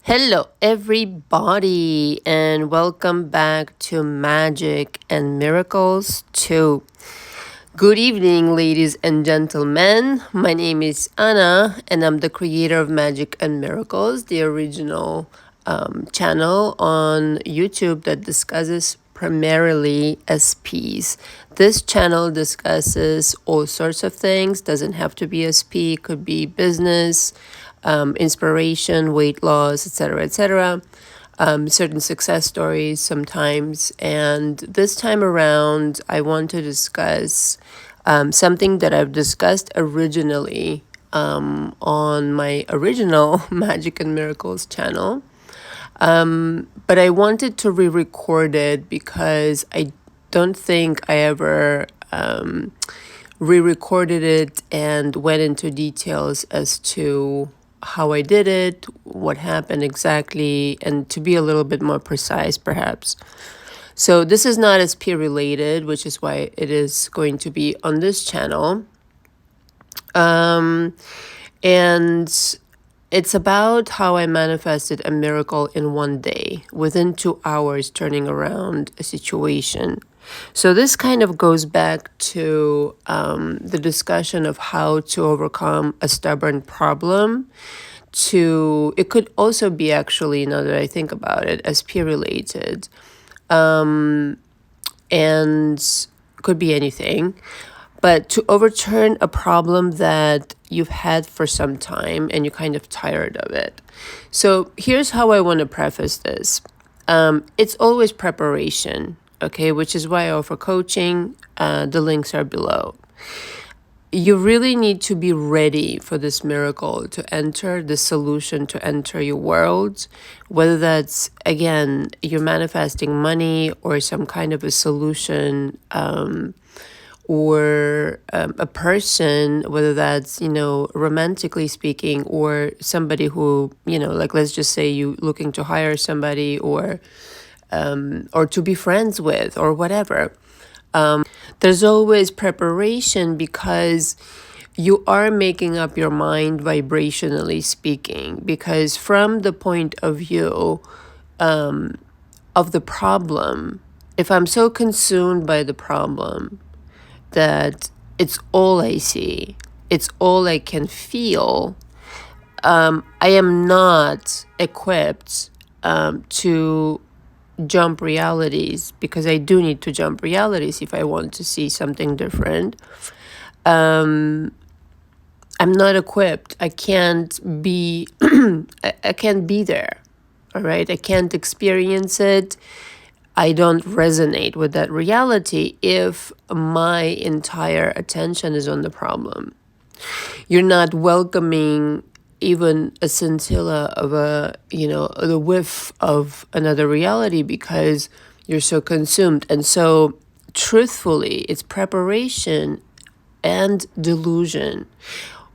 Hello, everybody, and welcome back to Magic and Miracles 2. Good evening, ladies and gentlemen. My name is Anna, and I'm the creator of Magic and Miracles, the original channel on YouTube that discusses primarily SPs. This channel discusses all sorts of things, doesn't have to be SP, could be business, inspiration, weight loss, etc., etc. Certain success stories sometimes. And this time around, I want to discuss something that I've discussed originally on my original Magic and Miracles channel. But I wanted to re-record it because I don't think I ever re-recorded it and went into details as to how I did it, what happened exactly, and to be a little bit more precise, perhaps. So this is not SP related, which is why it is going to be on this channel. And it's about how I manifested a miracle in one day, within 2 hours, turning around a situation. So this kind of goes back to the discussion of how to overcome a stubborn problem. It could also be, actually, now that I think about it, SP related, and could be anything. But to overturn a problem that you've had for some time and you're kind of tired of it. So here's how I want to preface this. It's always preparation, okay, which is why I offer coaching. The links are below. You really need to be ready for this miracle to enter, the solution to enter your world, whether that's, again, you're manifesting money or some kind of a solution, or a person, whether that's, romantically speaking, or somebody who, like, let's just say you looking to hire somebody or to be friends with or whatever. There's always preparation because you are making up your mind vibrationally speaking, because from the point of view of the problem, if I'm so consumed by the problem that it's all I see, it's all I can feel, I am not equipped to jump realities, because I do need to jump realities if I want to see something different. I'm not equipped. I can't be I can't be there. All right, I can't experience it. I don't resonate with that reality if my entire attention is on the problem. You're not welcoming even a scintilla of the whiff of another reality because you're so consumed. And so, truthfully, it's preparation and delusion.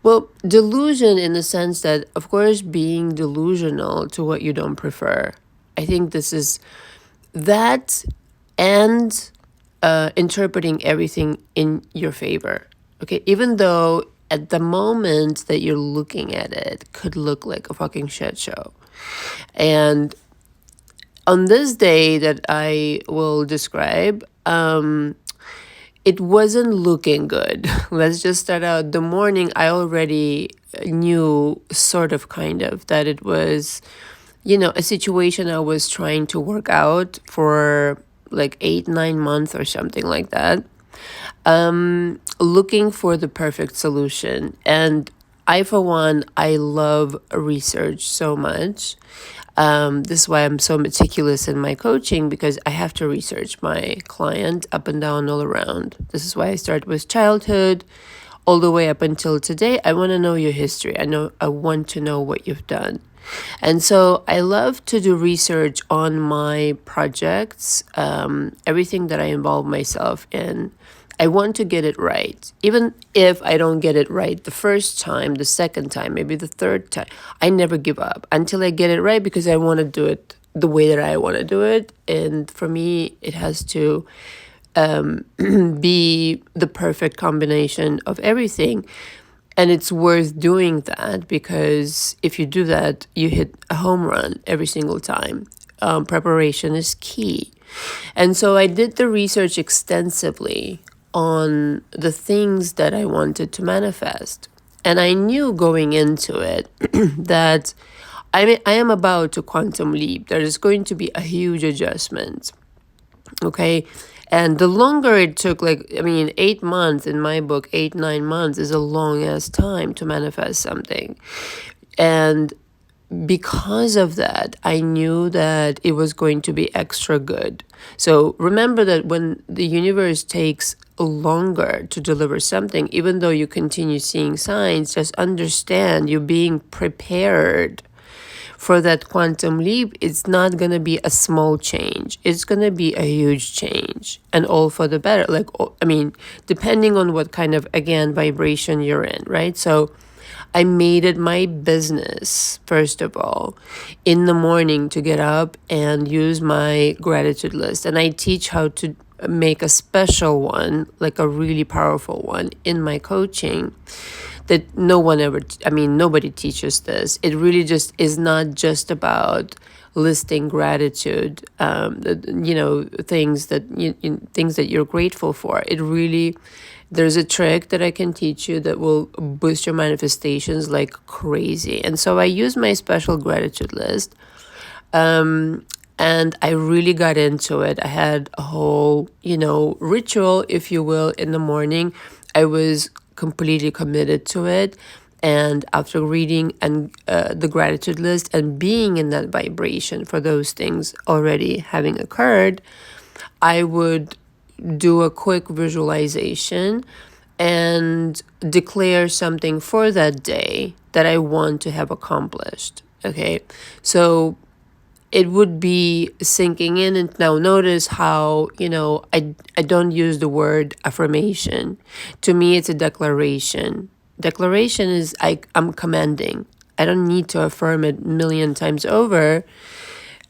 Well, delusion in the sense that, of course, being delusional to what you don't prefer. I think this is that, and interpreting everything in your favor. Okay, even though at the moment that you're looking at it could look like a fucking shit show. And on this day that I will describe, it wasn't looking good. Let's just start out. The morning, I already knew, sort of, kind of, that it was, a situation I was trying to work out for like 8-9 months or something like that. Looking for the perfect solution. And I, for one, I love research so much. This is why I'm so meticulous in my coaching, because I have to research my client up and down, all around. This is why I start with childhood, all the way up until today. I want to know your history. I want to know what you've done. And so I love to do research on my projects, everything that I involve myself in. I want to get it right. Even if I don't get it right the first time, the second time, maybe the third time, I never give up until I get it right, because I want to do it the way that I want to do it. And for me, it has to be the perfect combination of everything. And it's worth doing that because if you do that, you hit a home run every single time. Preparation is key. And so I did the research extensively on the things that I wanted to manifest. And I knew going into it that I am about to quantum leap. There is going to be a huge adjustment. Okay. And the longer it took, 8 months in my book, 8, 9 months is a long ass time to manifest something. And because of that, I knew that it was going to be extra good. So remember that when the universe takes longer to deliver something, even though you continue seeing signs, just understand you're being prepared for that quantum leap. It's not going to be a small change. It's going to be a huge change, and all for the better. Depending on what kind of, again, vibration you're in, right? So I made it my business, first of all, in the morning to get up and use my gratitude list. And I teach how to make a special one, like a really powerful one, in my coaching that nobody teaches this. It really just is not just about listing gratitude, things that you're grateful for. It really, there's a trick that I can teach you that will boost your manifestations like crazy. And so I use my special gratitude list. And I really got into it. I had a whole, ritual, if you will, in the morning. I was completely committed to it. And after reading the gratitude list and being in that vibration for those things already having occurred, I would do a quick visualization and declare something for that day that I want to have accomplished. Okay, so it would be sinking in. And now notice how, I don't use the word affirmation. To me, it's a declaration. Declaration is I'm commanding. I don't need to affirm it a million times over.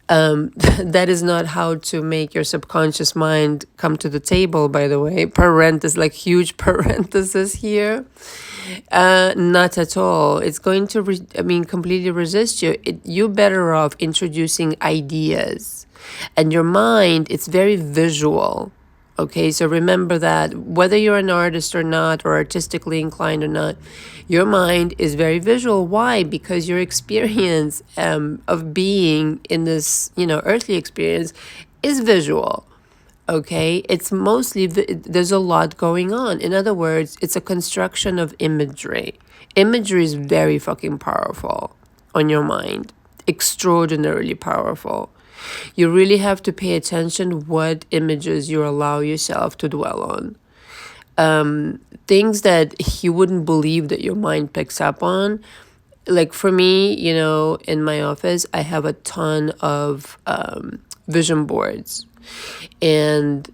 That is not how to make your subconscious mind come to the table, by the way. Huge parenthesis here. Not at all. It's going to, completely resist you. You're better off introducing ideas. And your mind, it's very visual. Okay, so remember that whether you're an artist or not, or artistically inclined or not, your mind is very visual. Why? Because your experience of being in this, earthly experience is visual. Okay, it's mostly, there's a lot going on. In other words, it's a construction of imagery. Imagery is very fucking powerful on your mind, extraordinarily powerful. You really have to pay attention what images you allow yourself to dwell on. Things that you wouldn't believe that your mind picks up on. Like for me, in my office, I have a ton of vision boards. And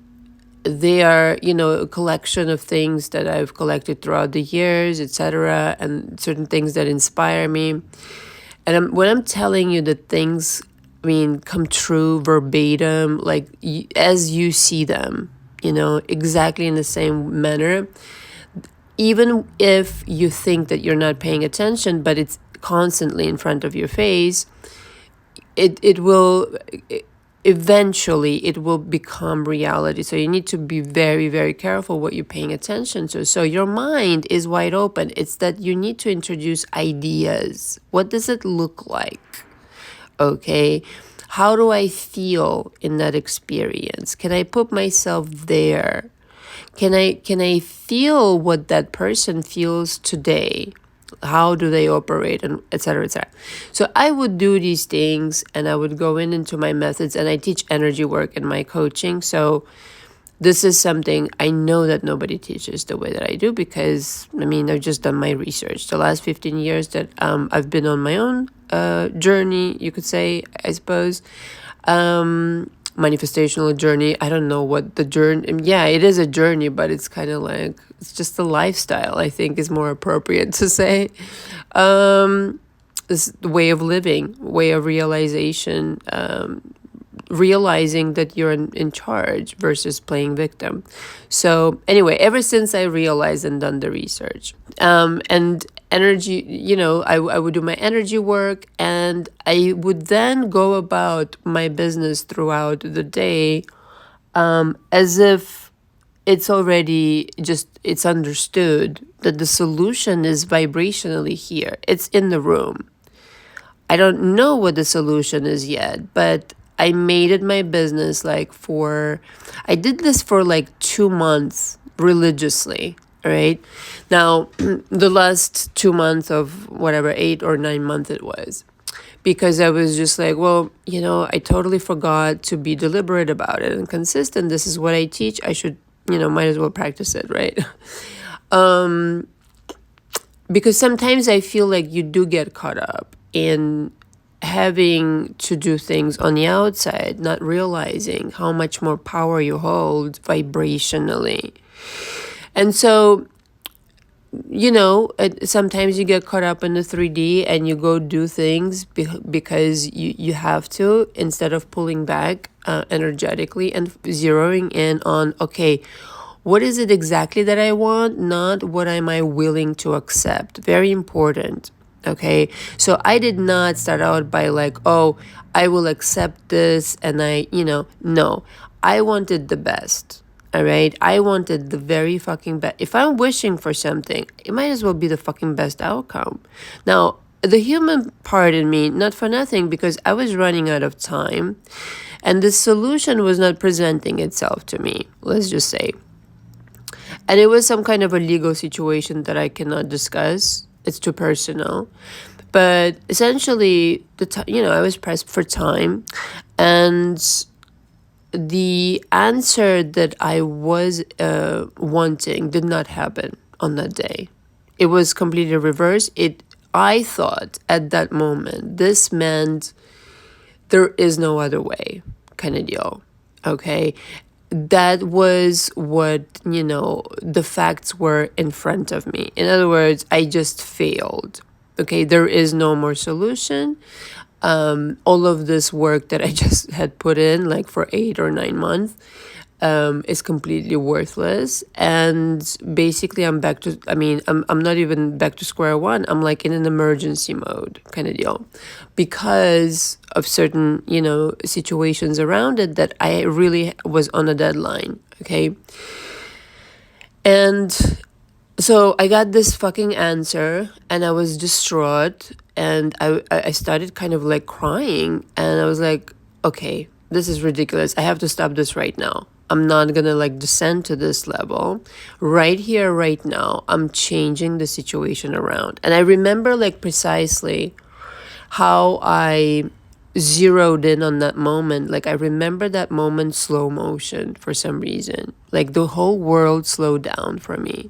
they are, a collection of things that I've collected throughout the years, etc., and certain things that inspire me. And when I'm telling you that things, come true verbatim, as you see them, exactly in the same manner, even if you think that you're not paying attention, but it's constantly in front of your face, it will... eventually it will become reality. So you need to be very, very careful what you're paying attention to. So your mind is wide open. It's that you need to introduce ideas. What does it look like? Okay. How do I feel in that experience? Can I put myself there? Can I feel what that person feels today? How do they operate, and et cetera, et cetera. So I would do these things, and I would go into my methods, and I teach energy work in my coaching. So this is something I know that nobody teaches the way that I do, because I've just done my research. The last 15 years that I've been on my own journey, you could say, I suppose. Manifestational journey. I don't know what the journey, yeah, it is a journey, but it's kind of like, it's just a lifestyle, I think is more appropriate to say. This way of living, way of realization, realizing that you're in charge versus playing victim. So anyway, ever since I realized and done the research, and energy, I would do my energy work, and I would then go about my business throughout the day, as if it's understood that the solution is vibrationally here. It's in the room. I don't know what the solution is yet, but I made it my business I did this for 2 months religiously, right? Now, the last 2 months of whatever, 8 or 9 months it was, because I was just like, well, I totally forgot to be deliberate about it and consistent. This is what I teach. I should, might as well practice it, right? Because sometimes I feel like you do get caught up in having to do things on the outside, not realizing how much more power you hold vibrationally. And so, sometimes you get caught up in the 3D and you go do things because you have to, instead of pulling back energetically and zeroing in on, okay, what is it exactly that I want? Not what am I willing to accept. Very important. Okay. So I did not start out by oh, I will accept this. And no, I wanted the best. All right. I wanted the very fucking best. If I'm wishing for something, it might as well be the fucking best outcome. Now, the human part in me, not for nothing, because I was running out of time and the solution was not presenting itself to me. Let's just say. And it was some kind of a legal situation that I cannot discuss. It's too personal. But essentially, I was pressed for time. And the answer that I was wanting did not happen on that day. It was completely reversed. I thought at that moment, this meant there is no other way kind of deal. Okay. That was what, the facts were in front of me. In other words, I just failed. Okay, there is no more solution. All of this work that I just had put in for 8 or 9 months is completely worthless. And basically I'm not even back to square one. I'm in an emergency mode kind of deal because of certain, situations around it that I really was on a deadline. Okay. And so I got this fucking answer and I was distraught and I started kind of crying and I was like, okay, this is ridiculous. I have to stop this right now. I'm not gonna descend to this level. Right here, right now, I'm changing the situation around. And I remember precisely how I zeroed in on that moment. I remember that moment slow motion for some reason. The whole world slowed down for me.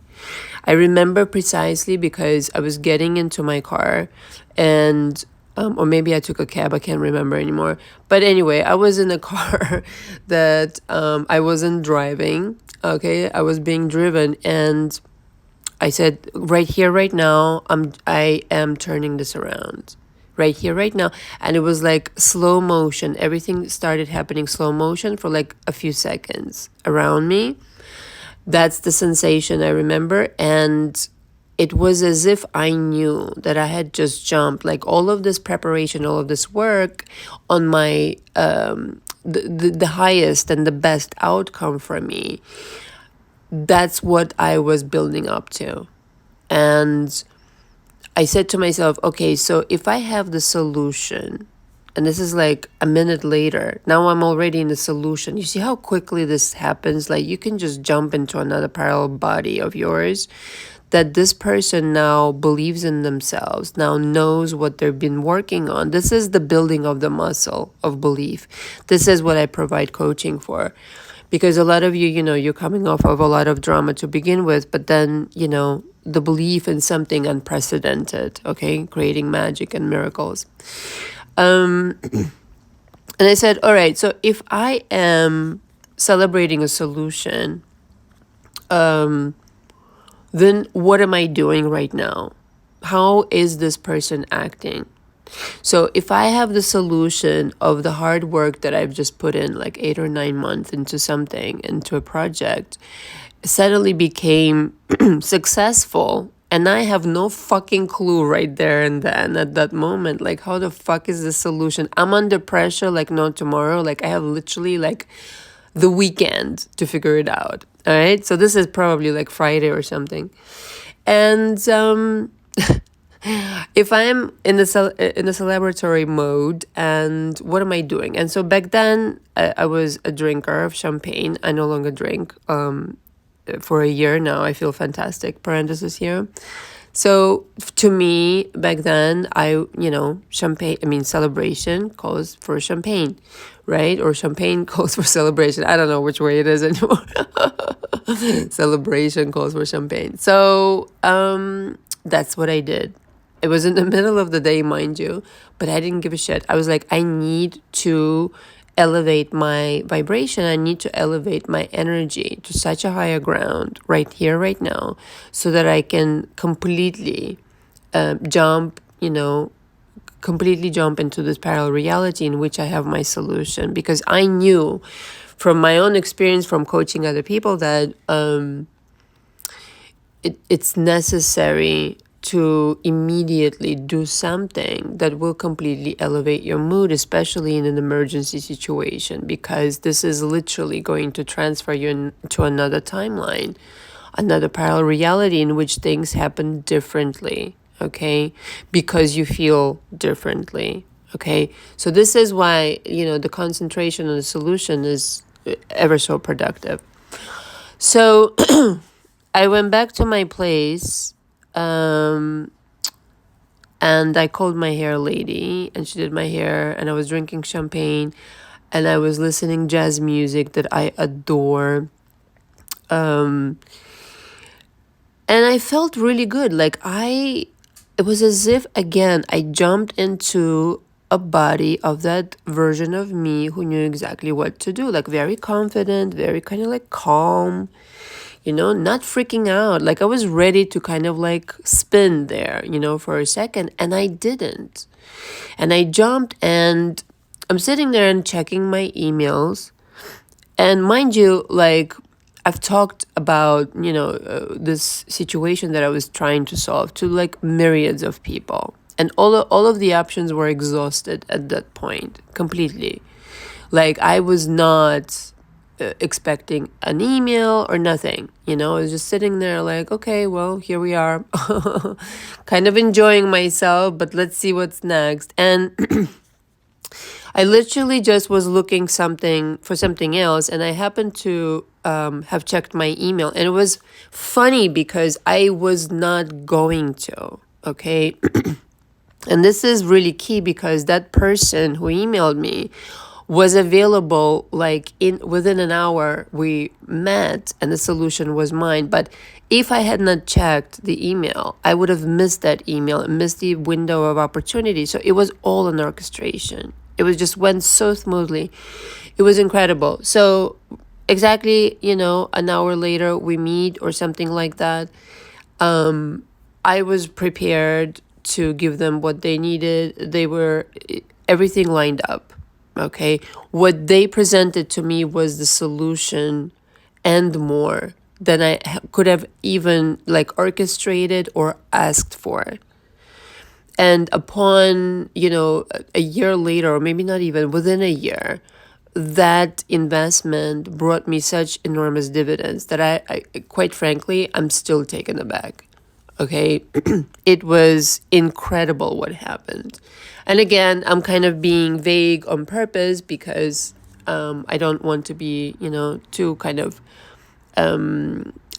I remember precisely because I was getting into my car and or maybe I took a cab, I can't remember anymore. But anyway, I was in a car that I wasn't driving, okay? I was being driven and I said, right here, right now, I am turning this around. Right here, right now. And it was slow motion. Everything started happening slow motion for a few seconds around me. That's the sensation I remember. And it was as if I knew that I had just jumped, all of this preparation, all of this work on my, the highest and the best outcome for me. That's what I was building up to. And I said to myself, okay, so if I have the solution, and this is a minute later, now I'm already in the solution. You see how quickly this happens? You can just jump into another parallel body of yours. That this person now believes in themselves, now knows what they've been working on. This is the building of the muscle of belief. This is what I provide coaching for. Because a lot of you, you're coming off of a lot of drama to begin with, but then, the belief in something unprecedented, okay, creating magic and miracles. And I said, all right, so if I am celebrating a solution, then what am I doing right now? How is this person acting? So if I have the solution of the hard work that I've just put in, like 8 or 9 months into something, into a project, suddenly became successful, and I have no fucking clue right there and then at that moment, like, how the fuck is the solution? I'm under pressure like no tomorrow. Like, I have literally like the weekend to figure it out. All right. So this is probably like Friday or something. And if I'm in the celebratory mode, and what am I doing? And so back then, I was a drinker of champagne. I no longer drink. For a year now, I feel fantastic. Parenthesis here. So to me, back then, champagne. I mean, celebration calls for champagne, right? Or champagne calls for celebration. I don't know which way it is anymore. Celebration calls for champagne. So that's what I did. It was in the middle of the day, mind you, but I didn't give a shit. I was like, I need to elevate my vibration. I need to elevate my energy to such a higher ground right here, right now, so that I can completely jump into this parallel reality in which I have my solution. Because I knew from my own experience from coaching other people that it's necessary to immediately do something that will completely elevate your mood, especially in an emergency situation, because this is literally going to transfer you to another timeline, another parallel reality in which things happen differently, okay? Because you feel differently, okay? So this is why, the concentration on the solution is ever so productive. So I went back to my place, and I called my hair lady, and she did my hair, and I was drinking champagne, and I was listening jazz music that I adore. And I felt really good. Like, it was as if, again, I jumped into a body of that version of me who knew exactly what to do. Like, very confident, very kind of like calm, not freaking out. Like, I was ready to kind of like spin there, for a second, and I didn't. And I jumped, and I'm sitting there and checking my emails. And mind you, like, I've talked about, this situation that I was trying to solve to like myriads of people. And all of the options were exhausted at that point, completely. Like, I was not expecting an email or nothing, I was just sitting there like, okay, well, here we are. Kind of enjoying myself, but let's see what's next. And I literally just was looking for something else, and I happened to have checked my email, and it was funny because I was not going to, okay? And this is really key because that person who emailed me was available like within an hour. We met and the solution was mine. But if I had not checked the email, I would have missed that email and missed the window of opportunity. So it was all an orchestration. It was just went so smoothly. It was incredible. So exactly, an hour later we meet or something like that. I was prepared to give them what they needed. Everything lined up. Okay, what they presented to me was the solution and more than I could have even like orchestrated or asked for. And upon, a year later, or maybe not even within a year, that investment brought me such enormous dividends that I quite frankly, I'm still taken aback. Okay, it was incredible what happened. And again, I'm kind of being vague on purpose because I don't want to be, too kind of,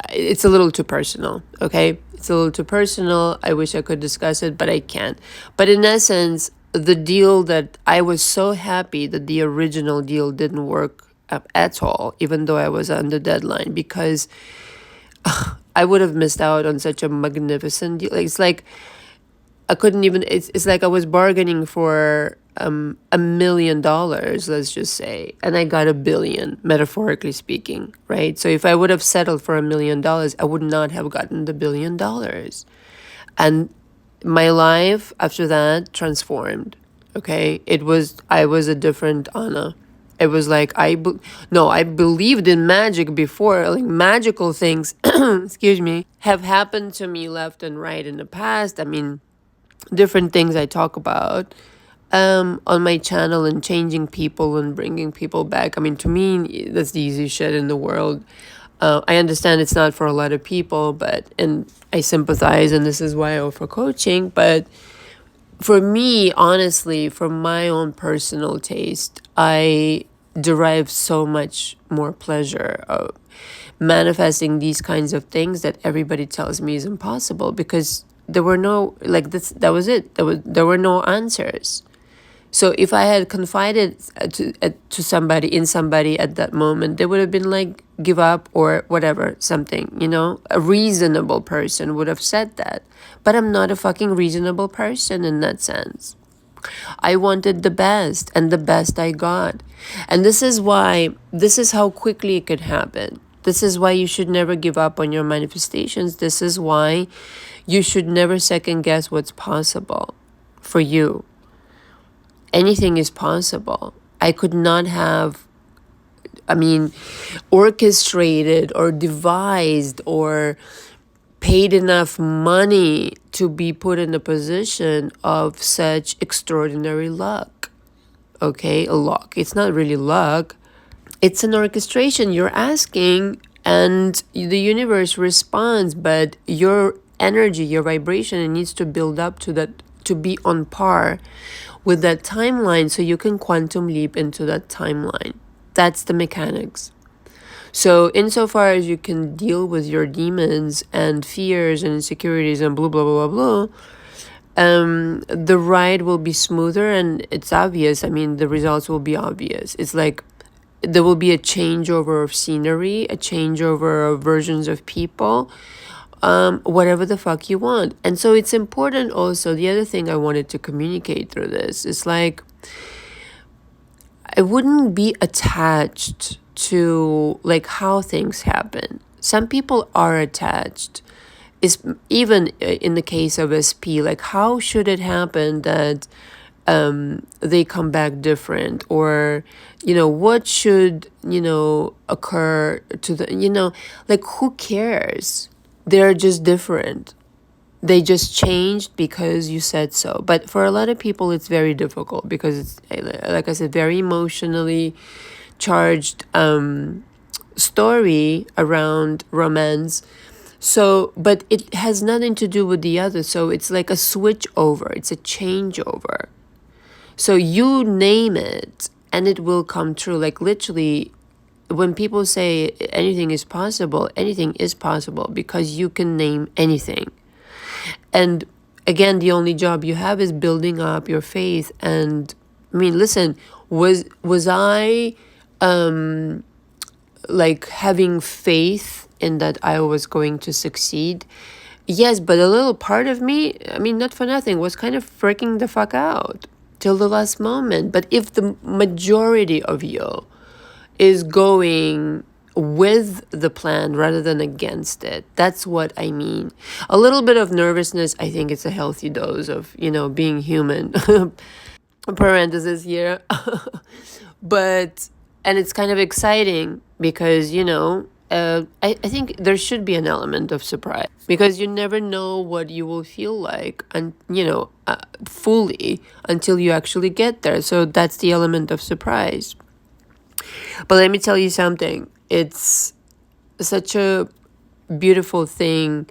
it's a little too personal, okay? It's a little too personal. I wish I could discuss it, but I can't. But in essence, the deal that I was so happy that the original deal didn't work at all, even though I was on the deadline, because I would have missed out on such a magnificent deal. It's like I couldn't even, it's like I was bargaining for $1 million, let's just say, and I got 1 billion, metaphorically speaking, right? So if I would have settled for $1 million, I would not have gotten the $1 billion. And my life after that transformed. Okay, I was a different Anna. It was like no, I believed in magic before. Like magical things, excuse me, have happened to me left and right in the past. I mean, different things I talk about on my channel, and changing people and bringing people back. I mean, to me, that's the easy shit in the world. I understand it's not for a lot of people, and I sympathize, and this is why I offer coaching. But for me, honestly, from my own personal taste, I derive so much more pleasure of manifesting these kinds of things that everybody tells me is impossible, because there were no, like, that was it. There were no answers. So if I had confided to somebody at that moment, they would have been like, give up or whatever, something, a reasonable person would have said that. But I'm not a fucking reasonable person in that sense. I wanted the best, and the best I got. And this is how quickly it could happen. This is why you should never give up on your manifestations. This is why you should never second guess what's possible for you. Anything is possible. I could not have, orchestrated or devised or paid enough money to be put in a position of such extraordinary luck. Okay, luck. It's not really luck. It's an orchestration. You're asking and the universe responds, but your energy, your vibration, it needs to build up to that, to be on par with that timeline, so you can quantum leap into that timeline. That's the mechanics. So insofar as you can deal with your demons and fears and insecurities and blah, blah, blah, blah, blah, the ride will be smoother, and it's obvious. I mean, the results will be obvious. It's like there will be a changeover of scenery, a changeover of versions of people, whatever the fuck you want. And so it's important also, the other thing I wanted to communicate through this is like, I wouldn't be attached to like how things happen. Some people are attached, is even in the case of SP, like how should it happen that they come back different, or what should occur to the like, who cares? They're just different. They just changed because you said so. But for a lot of people, it's very difficult because it's, like I said, very emotionally charged story around romance. So, but it has nothing to do with the other. So it's like a switch over. It's a changeover. So you name it and it will come true. Like literally, when people say anything is possible because you can name anything. And again, the only job you have is building up your faith. And I mean, listen, was I like having faith in that I was going to succeed? Yes, but a little part of me, I mean, not for nothing, was kind of freaking the fuck out till the last moment. But if the majority of you is going with the plan rather than against it, that's what I mean. A little bit of nervousness, I think it's a healthy dose of, being human. Parenthesis here. But, and it's kind of exciting because, I think there should be an element of surprise, because you never know what you will feel like, and fully until you actually get there. So that's the element of surprise. But let me tell you something. It's such a beautiful thing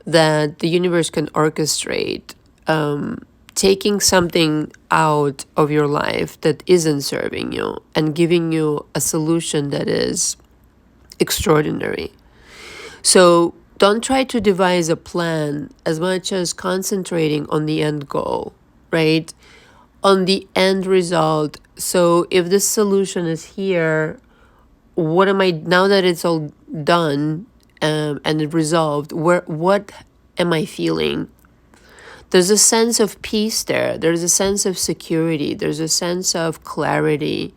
that the universe can orchestrate, taking something out of your life that isn't serving you and giving you a solution that is extraordinary. So don't try to devise a plan as much as concentrating on the end goal, right? On the end result. So if this solution is here, what am I, now that it's all done and resolved, what am I feeling? There's a sense of peace there. There's a sense of security. There's a sense of clarity.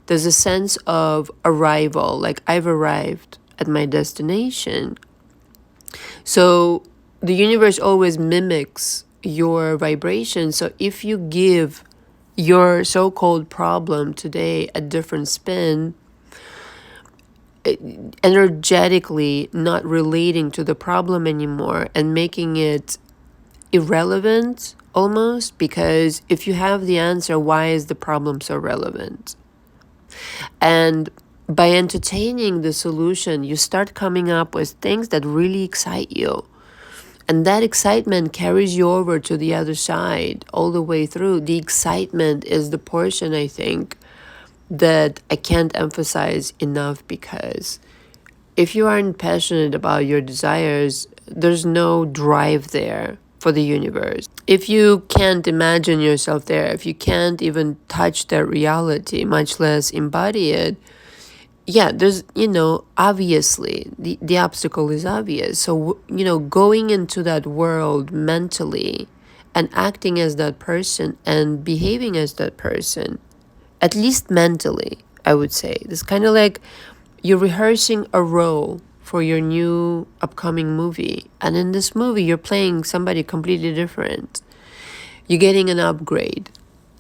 There's a sense of arrival, like I've arrived at my destination. So the universe always mimics your vibration. So if you give your so-called problem today a different spin, energetically not relating to the problem anymore and making it irrelevant almost, because if you have the answer, why is the problem so relevant? And by entertaining the solution, you start coming up with things that really excite you. And that excitement carries you over to the other side all the way through. The excitement is the portion, I think, that I can't emphasize enough, because if you aren't passionate about your desires, there's no drive there for the universe. If you can't imagine yourself there, if you can't even touch that reality, much less embody it, yeah, there's, obviously, the obstacle is obvious. So, going into that world mentally and acting as that person and behaving as that person, at least mentally, I would say. It's kind of like you're rehearsing a role for your new upcoming movie. And in this movie, you're playing somebody completely different. You're getting an upgrade,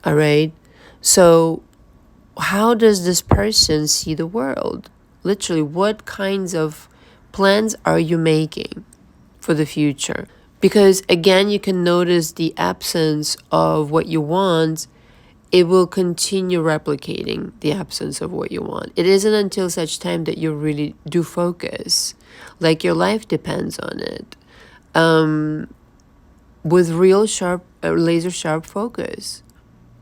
all right? So how does this person see the world? Literally, what kinds of plans are you making for the future? Because again, you can notice the absence of what you want. It will continue replicating the absence of what you want. It isn't until such time that you really do focus, like your life depends on it, with real sharp, laser sharp focus,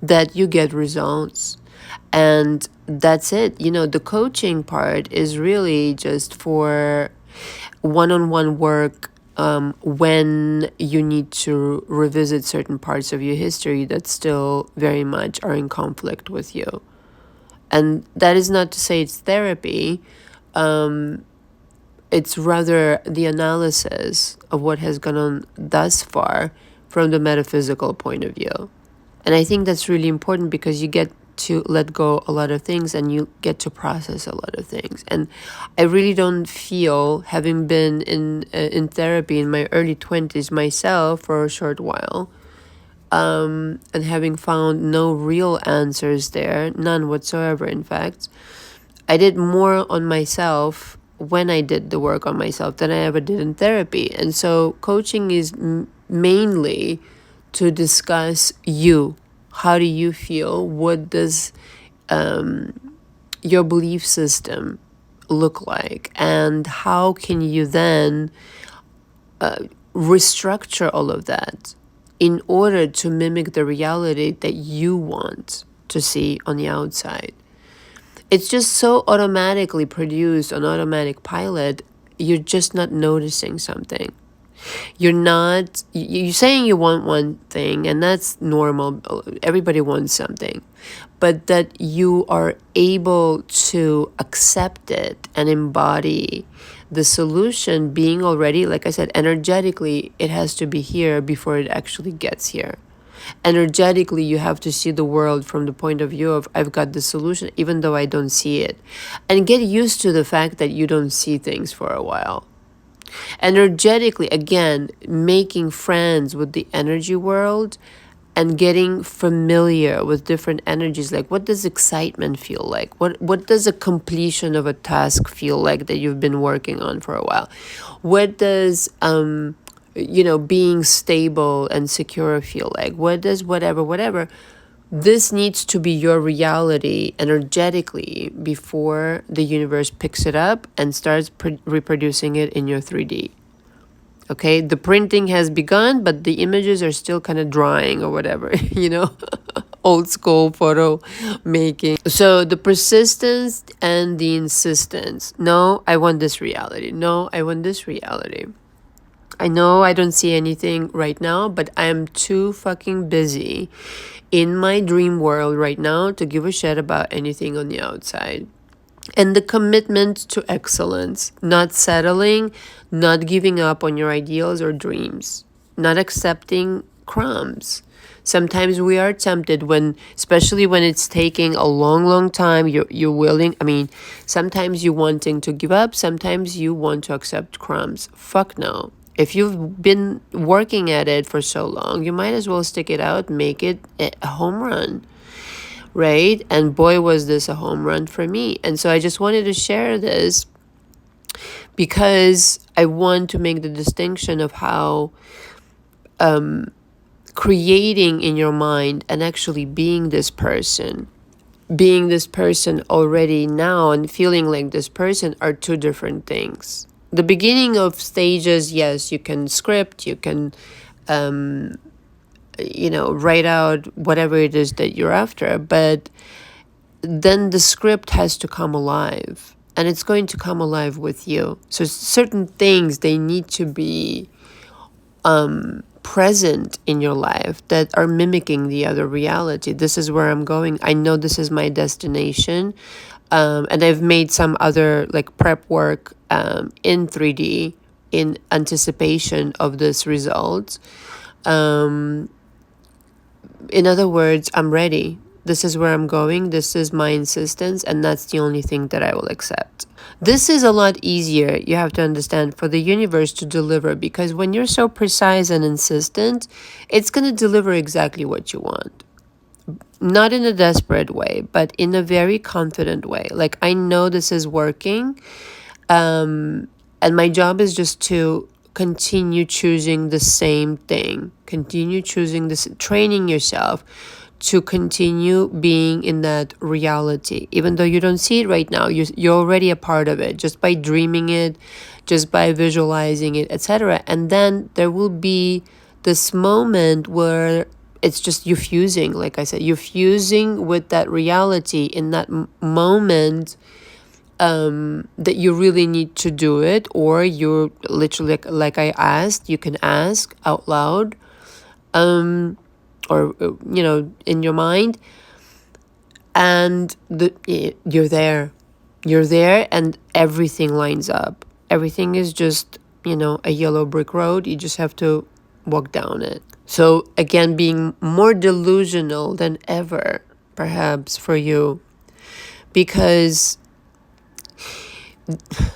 that you get results. And that's it. The coaching part is really just for one-on-one work, when you need to revisit certain parts of your history that still very much are in conflict with you. And that is not to say it's therapy. It's rather the analysis of what has gone on thus far from the metaphysical point of view. And I think that's really important, because you get to let go a lot of things and you get to process a lot of things. And I really don't feel, having been in therapy in my early 20s myself for a short while, and having found no real answers there, none whatsoever, in fact, I did more on myself when I did the work on myself than I ever did in therapy. And so coaching is mainly to discuss you. How do you feel? What does your belief system look like? And how can you then restructure all of that in order to mimic the reality that you want to see on the outside? It's just so automatically produced on automatic pilot, you're just not noticing something. You're saying you want one thing, and that's normal. Everybody wants something. But that you are able to accept it and embody the solution being already, like I said, energetically, it has to be here before it actually gets here. Energetically, you have to see the world from the point of view of, I've got the solution, even though I don't see it. And get used to the fact that you don't see things for a while. Energetically, again, making friends with the energy world and getting familiar with different energies. Like, what does excitement feel like? What does a completion of a task feel like that you've been working on for a while? What does being stable and secure feel like? What does whatever? This needs to be your reality energetically before the universe picks it up and starts reproducing it in your 3D. Okay, the printing has begun, but the images are still kind of drying or whatever, old school photo making. So the persistence and the insistence. No, I want this reality. No, I want this reality. I know I don't see anything right now, but I am too fucking busy in my dream world right now to give a shit about anything on the outside. And the commitment to excellence, not settling, not giving up on your ideals or dreams, not accepting crumbs. Sometimes we are tempted especially when it's taking a long time, you're willing, sometimes you're wanting to give up, sometimes you want to accept crumbs. Fuck no. If you've been working at it for so long, you might as well stick it out, make it a home run, right? And boy, was this a home run for me. And so I just wanted to share this because I want to make the distinction of how creating in your mind and actually being this person already now and feeling like this person are two different things. The beginning of stages, yes, you can script, you can write out whatever it is that you're after, but then the script has to come alive, and it's going to come alive with you. So certain things, they need to be present in your life that are mimicking the other reality. This is where I'm going. I know this is my destination. And I've made some other like prep work in 3D in anticipation of this result. In other words, I'm ready. This is where I'm going. This is my insistence, and that's the only thing that I will accept. This is a lot easier, you have to understand, for the universe to deliver, because when you're so precise and insistent, it's going to deliver exactly what you want. Not in a desperate way, but in a very confident way. Like, I know this is working, and my job is just to continue choosing the same thing. Continue choosing this, training yourself to continue being in that reality. Even though you don't see it right now, you're already a part of it, just by dreaming it, just by visualizing it, etc. And then there will be this moment where it's just you fusing, like I said, you're fusing with that reality in that moment that you really need to do it, or you're literally, like I asked, you can ask out loud, or in your mind, and you're there, and everything lines up. Everything is just a yellow brick road. You just have to walk down it. So again, being more delusional than ever, perhaps, for you, because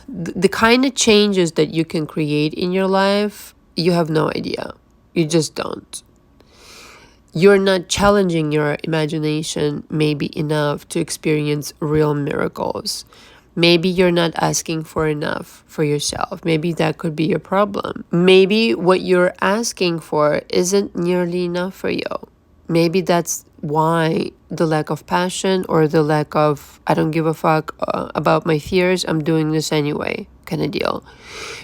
the kind of changes that you can create in your life, you have no idea. You just don't. You're not challenging your imagination maybe enough to experience real miracles. Maybe you're not asking for enough for yourself. Maybe that could be your problem. Maybe what you're asking for isn't nearly enough for you. Maybe that's why the lack of passion, or the lack of, I don't give a fuck about my fears, I'm doing this anyway kind of deal.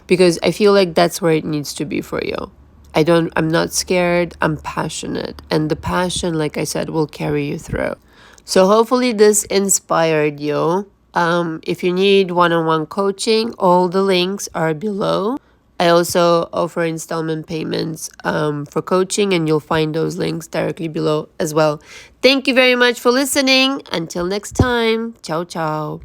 Because I feel like that's where it needs to be for you. I'm not scared, I'm passionate. And the passion, like I said, will carry you through. So hopefully this inspired you. If you need one-on-one coaching, all the links are below. I also offer installment payments for coaching, and you'll find those links directly below as well. Thank you very much for listening. Until next time, ciao, ciao.